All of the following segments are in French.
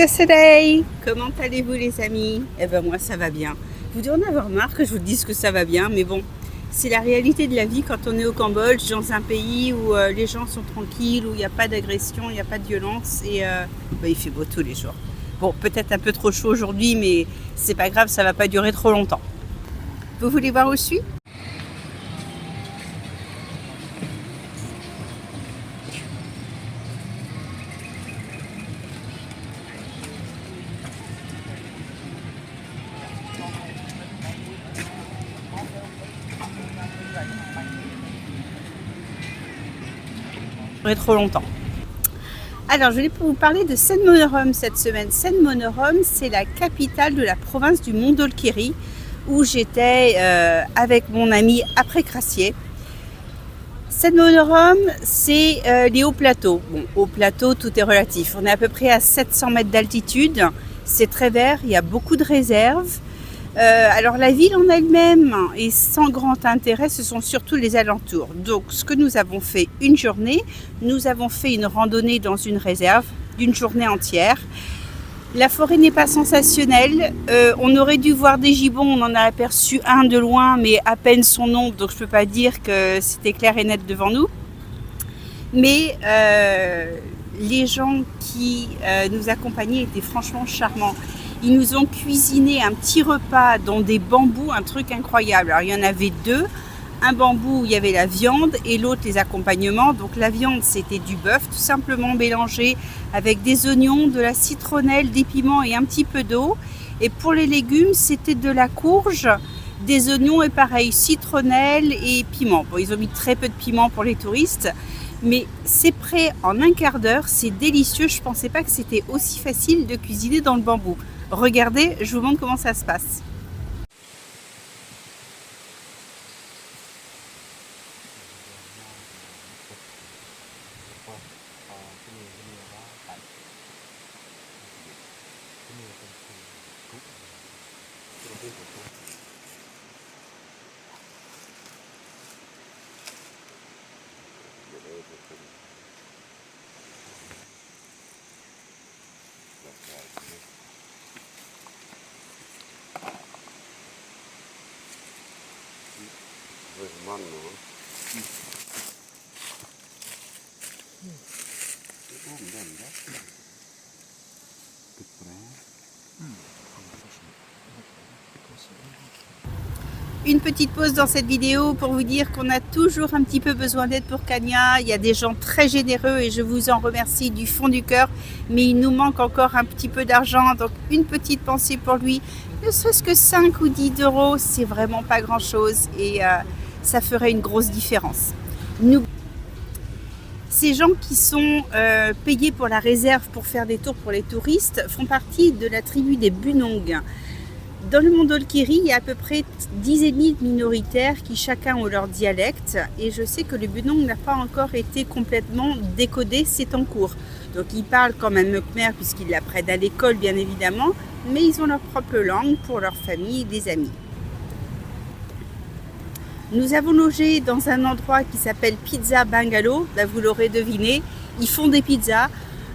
Soleil, comment allez-vous les amis? Eh ben moi ça va bien. Vous devez en avoir marre que je vous dise que ça va bien, mais bon, c'est la réalité de la vie quand on est au Cambodge, dans un pays où les gens sont tranquilles, où il n'y a pas d'agression, il n'y a pas de violence et il fait beau tous les jours. Bon, peut-être un peu trop chaud aujourd'hui, mais c'est pas grave, ça va pas durer trop longtemps. Vous voulez voir où je suis? Trop longtemps. Alors, je vais vous parler de Senmonorom cette semaine. Senmonorom, c'est la capitale de la province du Mondolkiri, où j'étais avec mon ami après Crassier. Senmonorom, c'est les hauts plateaux. Bon, hauts plateaux, tout est relatif. On est à peu près à 700 mètres d'altitude. C'est très vert, il y a beaucoup de réserves. Alors la ville en elle-même est sans grand intérêt, ce sont surtout les alentours. Donc ce que nous avons fait une journée, nous avons fait une randonnée dans une réserve d'une journée entière. La forêt n'est pas sensationnelle, on aurait dû voir des gibbons, on en a aperçu un de loin, mais à peine son ombre, donc je ne peux pas dire que c'était clair et net devant nous. Mais les gens qui nous accompagnaient étaient franchement charmants. Ils nous ont cuisiné un petit repas dans des bambous, un truc incroyable. Alors il y en avait deux, un bambou où il y avait la viande et l'autre les accompagnements. Donc la viande c'était du bœuf tout simplement mélangé avec des oignons, de la citronnelle, des piments et un petit peu d'eau. Et pour les légumes c'était de la courge, des oignons et pareil, citronnelle et piment. Bon, ils ont mis très peu de piment pour les touristes. Mais c'est prêt en un quart d'heure, c'est délicieux. Je ne pensais pas que c'était aussi facile de cuisiner dans le bambou. Regardez, je vous montre comment ça se passe. Une petite pause dans cette vidéo pour vous dire qu'on a toujours un petit peu besoin d'aide pour Kania. Il y a des gens très généreux et je vous en remercie du fond du cœur. Mais il nous manque encore un petit peu d'argent. Donc une petite pensée pour lui. Ne serait-ce que 5 ou 10 euros, c'est vraiment pas grand-chose. Et ça ferait une grosse différence. Ces gens qui sont payés pour la réserve pour faire des tours pour les touristes font partie de la tribu des Bunong. Dans le Mondolkiri, il y a à peu près 10 ethnies minoritaires qui chacun ont leur dialecte. Et je sais que le Bunong n'a pas encore été complètement décodé, c'est en cours. Donc ils parlent quand même le khmer puisqu'ils l'apprennent à l'école bien évidemment, mais ils ont leur propre langue pour leur famille et des amis. Nous avons logé dans un endroit qui s'appelle Pizza Bungalow, là vous l'aurez deviné, ils font des pizzas.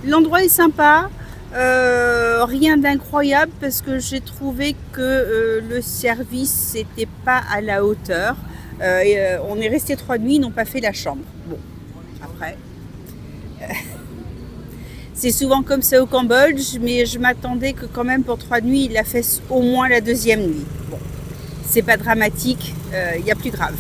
L'endroit est sympa. Rien d'incroyable parce que j'ai trouvé que le service n'était pas à la hauteur. On est resté 3 nuits, ils n'ont pas fait la chambre. Bon, après, c'est souvent comme ça au Cambodge, mais je m'attendais que quand même pour 3 nuits, il la fasse au moins la deuxième nuit. Bon, c'est pas dramatique, il y a plus grave.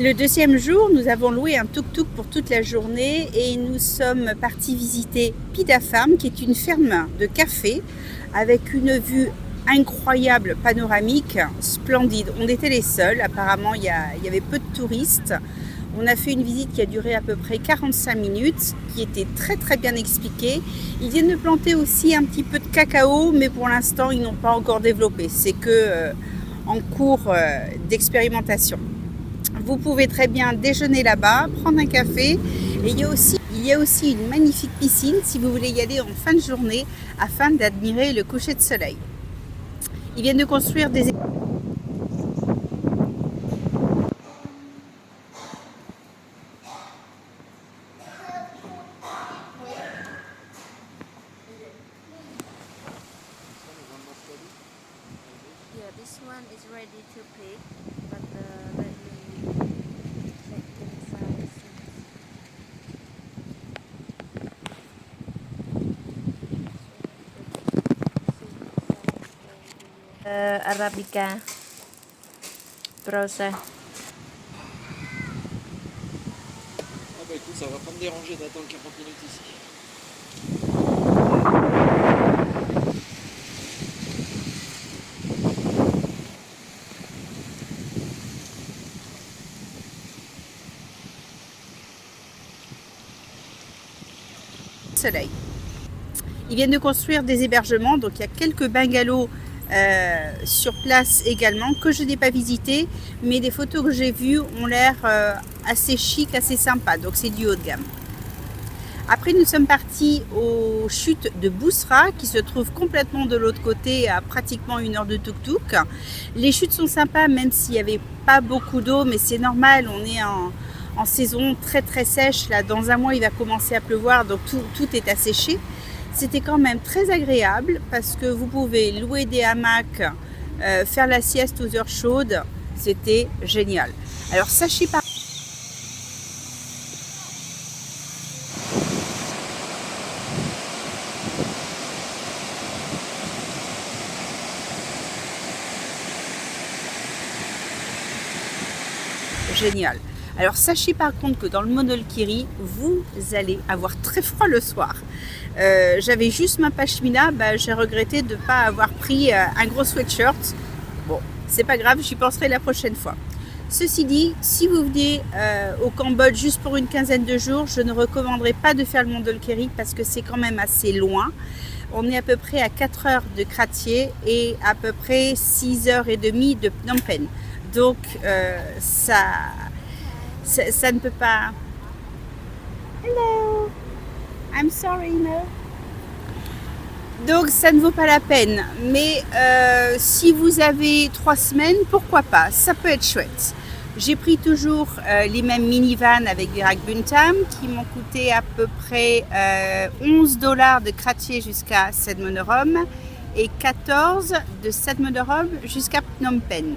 Le deuxième jour, nous avons loué un tuk-tuk pour toute la journée et nous sommes partis visiter Pida Farm, qui est une ferme de café avec une vue incroyable, panoramique, splendide. On était les seuls, apparemment il y avait peu de touristes. On a fait une visite qui a duré à peu près 45 minutes, qui était très très bien expliquée. Ils viennent de planter aussi un petit peu de cacao, mais pour l'instant ils n'ont pas encore développé. C'est que en cours d'expérimentation. Vous pouvez très bien déjeuner là-bas, prendre un café. Et il y a aussi une magnifique piscine si vous voulez y aller en fin de journée afin d'admirer le coucher de soleil. Ils viennent de construire des... Yeah, this one is ready to pick, but let me check inside. Arabica process. Ah bah écoute, ça va pas me déranger d'attendre 40 minutes ici. soleil. Ils viennent de construire des hébergements, donc il y a quelques bungalows sur place également que je n'ai pas visité, mais les photos que j'ai vues ont l'air assez chic, assez sympa, donc c'est du haut de gamme. Après nous sommes partis aux chutes de Bousra qui se trouvent complètement de l'autre côté à pratiquement 1 heure de tuk-tuk. Les chutes sont sympas même s'il n'y avait pas beaucoup d'eau, mais c'est normal, on est en saison très très sèche. Là, dans un mois il va commencer à pleuvoir, donc tout est asséché. C'était quand même très agréable parce que vous pouvez louer des hamacs, faire la sieste aux heures chaudes, c'était génial. Alors sachez pas... Génial. Alors sachez par contre que dans le Monolkiri, vous allez avoir très froid le soir. J'avais juste ma pashmina, j'ai regretté de ne pas avoir pris un gros sweatshirt. Bon, c'est pas grave, j'y penserai la prochaine fois. Ceci dit, si vous venez au Cambodge juste pour une quinzaine de jours, je ne recommanderais pas de faire le Monolkiri parce que c'est quand même assez loin. On est à peu près à 4 heures de Kratie et à peu près 6h30 de Phnom Penh. Donc ça ne peut pas... Hello, I'm sorry, no. Donc ça ne vaut pas la peine. Mais si vous avez 3 semaines, pourquoi pas? Ça peut être chouette. J'ai pris toujours les mêmes minivans avec des racks Buntam qui m'ont coûté à peu près $11 de Kratie jusqu'à Sedmonerom et 14 de Sedmonerom jusqu'à Phnom Penh.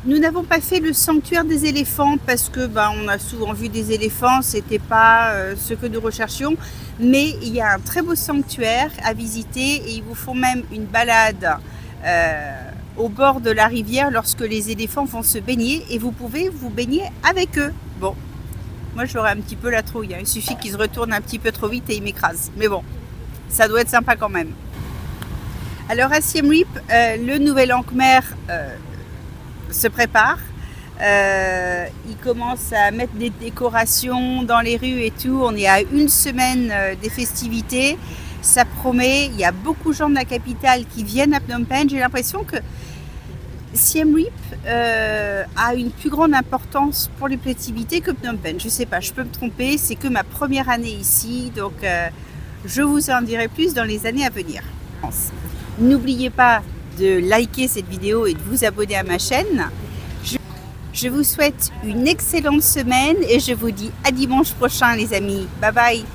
Nous n'avons pas fait le sanctuaire des éléphants parce que on a souvent vu des éléphants, c'était pas ce que nous recherchions, mais il y a un très beau sanctuaire à visiter et ils vous font même une balade au bord de la rivière lorsque les éléphants vont se baigner et vous pouvez vous baigner avec eux. Bon, moi j'aurais un petit peu la trouille, hein. Il suffit qu'ils se retournent un petit peu trop vite et ils m'écrasent, mais bon, ça doit être sympa quand même. Alors à Siem Reap, le nouvel an khmer se prépare. Ils commencent à mettre des décorations dans les rues et tout. On est à 1 semaine des festivités. Ça promet. Il y a beaucoup de gens de la capitale qui viennent à Phnom Penh. J'ai l'impression que Siem Reap a une plus grande importance pour les festivités que Phnom Penh. Je sais pas, je peux me tromper. C'est que ma première année ici. Donc je vous en dirai plus dans les années à venir. N'oubliez pas de liker cette vidéo et de vous abonner à ma chaîne. Je vous souhaite une excellente semaine et je vous dis à dimanche prochain les amis. Bye bye.